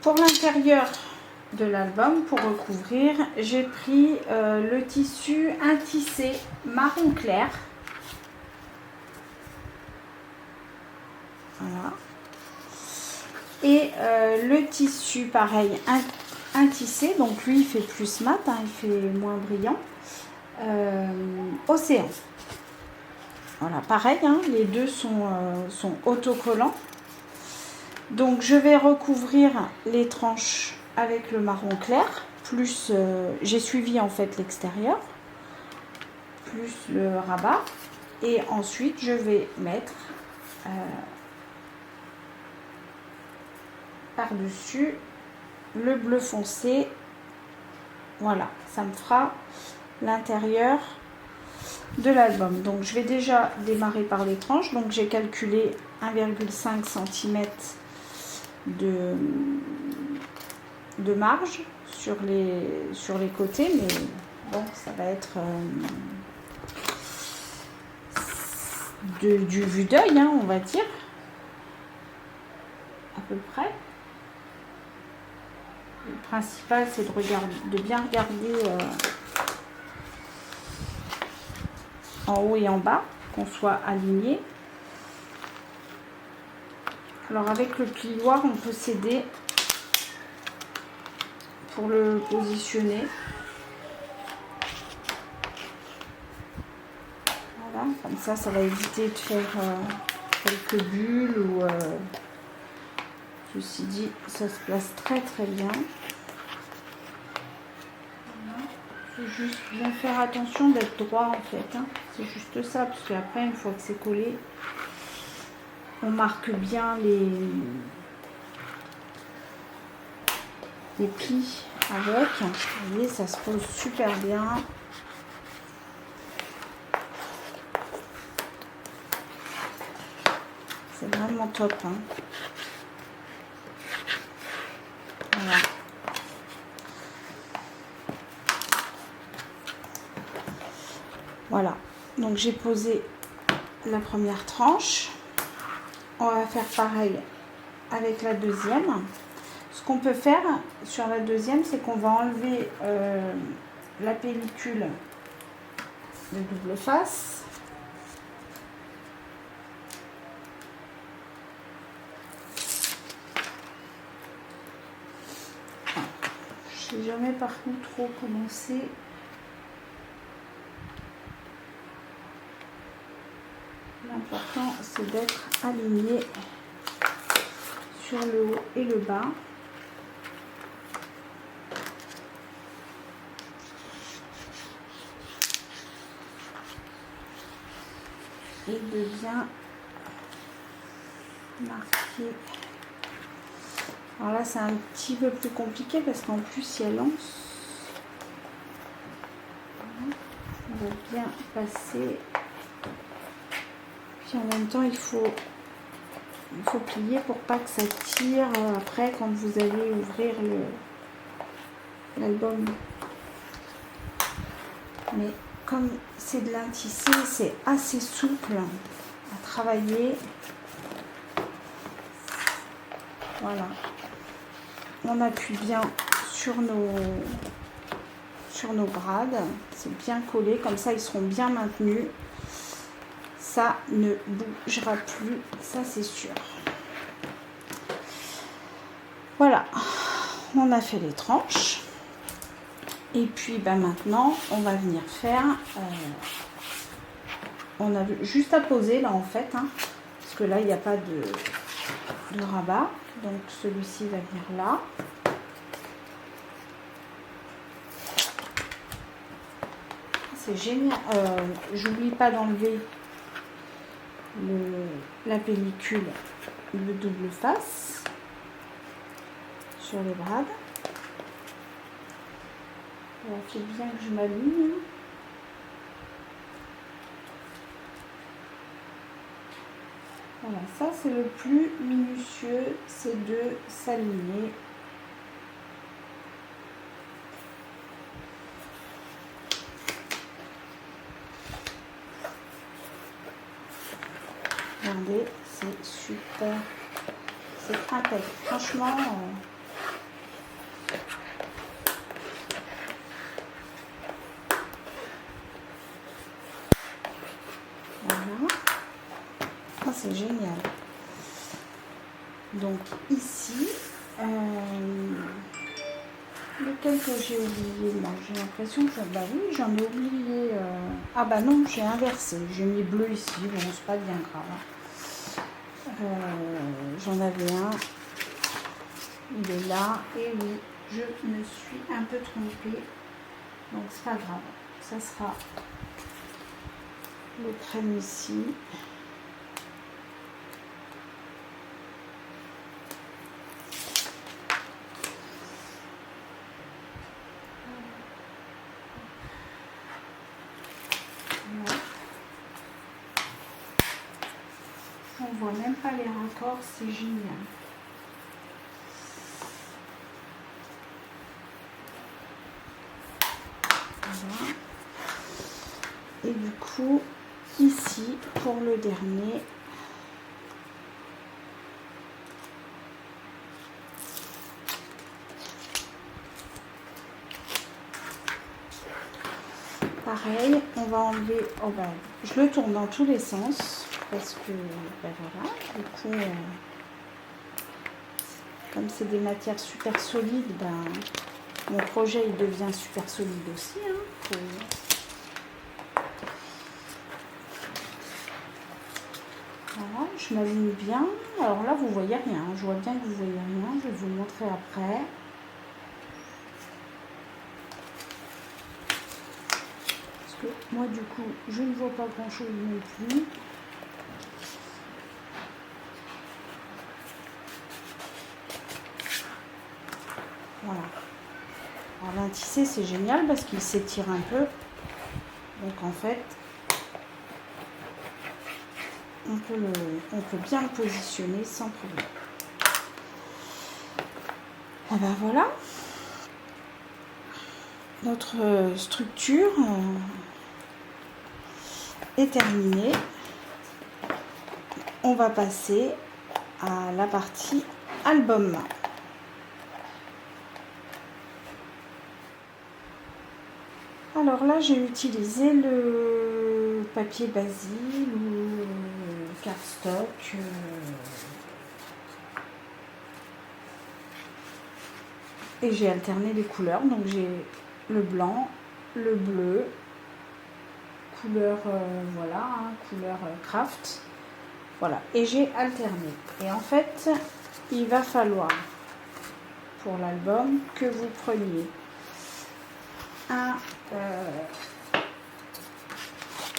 Pour l'intérieur de l'album, pour recouvrir, j'ai pris le tissu, un tissé marron clair. Voilà. Et le tissu, pareil, un tissé, donc lui il fait plus mat, hein, il fait moins brillant. Océan. Voilà, pareil, hein, les deux sont autocollants. Donc je vais recouvrir les tranches avec le marron clair, plus j'ai suivi en fait l'extérieur, plus le rabat. Et ensuite je vais mettre par-dessus le bleu foncé. Voilà, ça me fera l'intérieur de l'album. Donc je vais déjà démarrer par les tranches. Donc j'ai calculé 1,5 cm de marge sur les côtés, mais bon, ça va être du vue d'œil, hein, on va dire, à peu près. Le principal, c'est de bien regarder en haut et en bas, qu'on soit aligné. Alors avec le plioir, on peut s'aider pour le positionner. Voilà, comme ça, ça va éviter de faire quelques bulles ou ceci dit, ça se place très très bien. Voilà. Faut juste bien faire attention d'être droit en fait, hein. C'est juste ça, parce qu'après, une fois que c'est collé, on marque bien les plis avec. Vous voyez, ça se pose super bien. C'est vraiment top, hein. Voilà. Voilà. Donc j'ai posé la première tranche. On va faire pareil avec la deuxième. Ce qu'on peut faire sur la deuxième, c'est qu'on va enlever la pellicule de double face. Je ne sais jamais par contre trop comment c'est. L'important, c'est d'être aligné sur le haut et le bas. Et de bien marquer. Alors là, c'est un petit peu plus compliqué parce qu'en plus, il y a l'anse. On va bien passer. Puis en même temps, il faut plier pour pas que ça tire après quand vous allez ouvrir l'album. Mais comme c'est de lin tissé, c'est assez souple à travailler. Voilà. On appuie bien sur nos brades. C'est bien collé, comme ça ils seront bien maintenus. Ça ne bougera plus, ça c'est sûr. Voilà, on a fait les tranches. Et puis maintenant, on va venir faire... on a juste à poser là en fait, hein, parce que là il n'y a pas de rabat. Donc celui-ci va venir là. C'est génial. J'oublie pas d'enlever la pellicule de double face sur les brades. Il faut bien que je m'aligne. Voilà, ça c'est le plus minutieux, c'est de s'aligner. Regardez, c'est super, c'est impeccable. Franchement, c'est génial. Donc ici, lequel que j'ai oublié là? J'ai l'impression que bah oui, j'en ai oublié. Ah bah non, j'ai inversé. J'ai mis bleu ici, bon c'est pas bien grave. J'en avais un. Il est là. Et oui, je me suis un peu trompée. Donc c'est pas grave. Ça sera le crème ici. On voit même pas les raccords, c'est génial. Voilà. Et du coup, ici, pour le dernier, pareil, on va enlever, oh ben, je le tourne dans tous les sens, parce que, ben voilà, du coup, comme c'est des matières super solides, ben, mon projet, il devient super solide aussi, hein, Voilà, je m'aligne bien. Alors là, vous voyez rien. Je vois bien que vous voyez rien. Je vais vous montrer après. Parce que moi, du coup, je ne vois pas grand-chose non plus. Voilà. Alors, un tissé, c'est génial parce qu'il s'étire un peu. Donc, en fait, on peut bien le positionner sans problème. Et ben voilà. Notre structure est terminée. On va passer à la partie album. Alors là, j'ai utilisé le papier Basile ou cardstock. Et j'ai alterné les couleurs. Donc j'ai le blanc, le bleu, couleur voilà, hein, couleur craft. Voilà. Et j'ai alterné. Et en fait, il va falloir pour l'album que vous preniez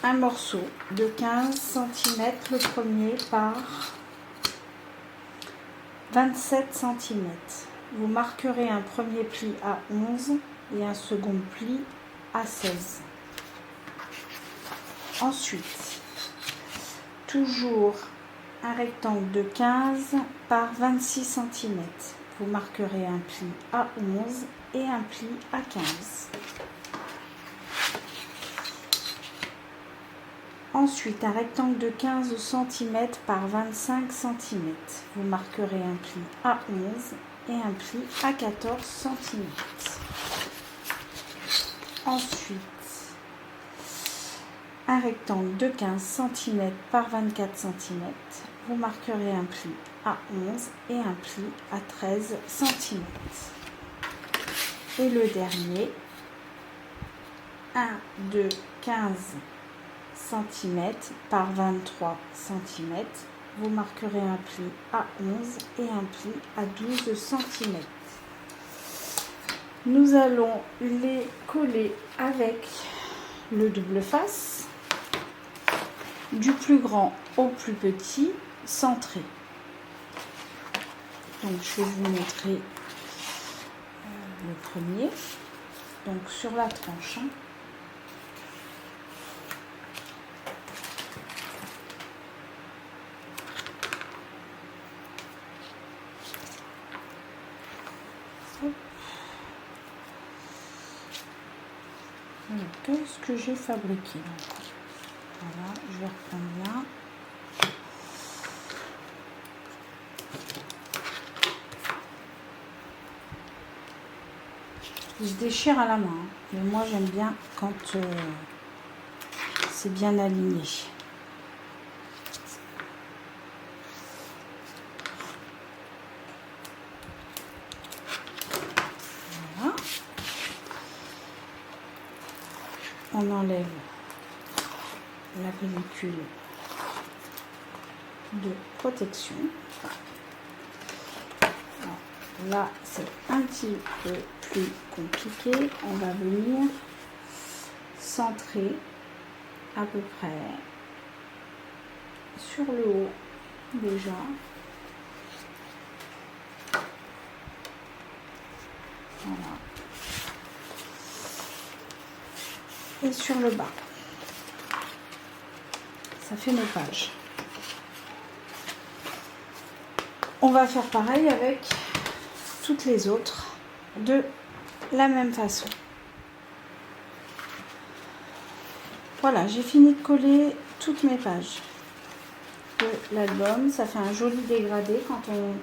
un morceau de 15 cm le premier par 27 cm. Vous marquerez un premier pli à 11 et un second pli à 16. Ensuite, toujours un rectangle de 15 par 26 cm. Vous marquerez un pli à 11 et un pli à 15. Ensuite, un rectangle de 15 cm par 25 cm. Vous marquerez un pli à 11 et un pli à 14 cm. Ensuite, un rectangle de 15 cm par 24 cm. Vous marquerez un pli à 11 et un pli à 13 cm. Et le dernier, un de 15 cm par 23 cm. Vous marquerez un pli à 11 et un pli à 12 cm. Nous allons les coller avec le double face, du plus grand au plus petit, centré. Donc je vais vous montrer le premier. Donc sur la tranche. Qu'est-ce que j'ai fabriqué? Voilà, je vais reprendre là. Il se déchire à la main, hein. Mais moi j'aime bien quand c'est bien aligné. on enlève la pellicule de protection. Alors, là, c'est un petit peu plus compliqué. On va venir centrer à peu près sur le haut déjà. Voilà. Et sur le bas. Ça fait nos pages. On va faire pareil avec toutes les autres de la même façon. Voilà, j'ai fini de coller toutes mes pages de l'album. Ça fait un joli dégradé quand on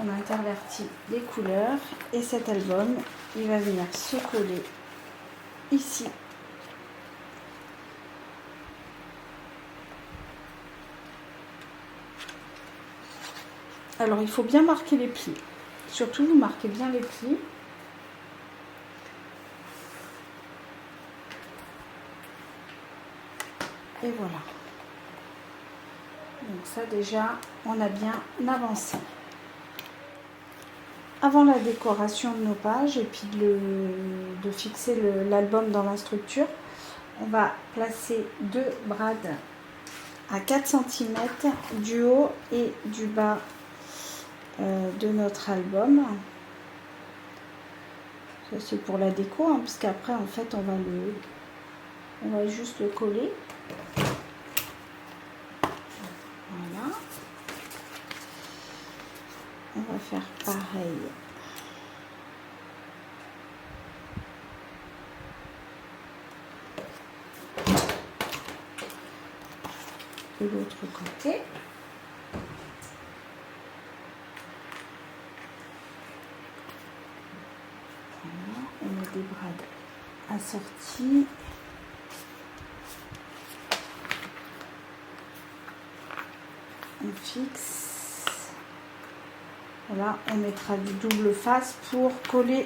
intervertit les couleurs. Et cet album, il va venir se coller ici. Alors, il faut bien marquer les plis. Surtout, vous marquez bien les plis. Et voilà. Donc ça, déjà, on a bien avancé. Avant la décoration de nos pages et puis de fixer l'album dans la structure, on va placer 2 brades à 4 cm du haut et du bas de notre album. Ça c'est pour la déco, hein, parce qu'après en fait on va juste le coller. Voilà. On va faire pareil. De l'autre côté. Voilà, on met des brades assortis. On fixe. Voilà, on mettra du double face pour coller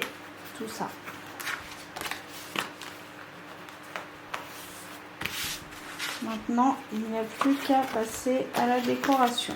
tout ça. Maintenant, il n'y a plus qu'à passer à la décoration.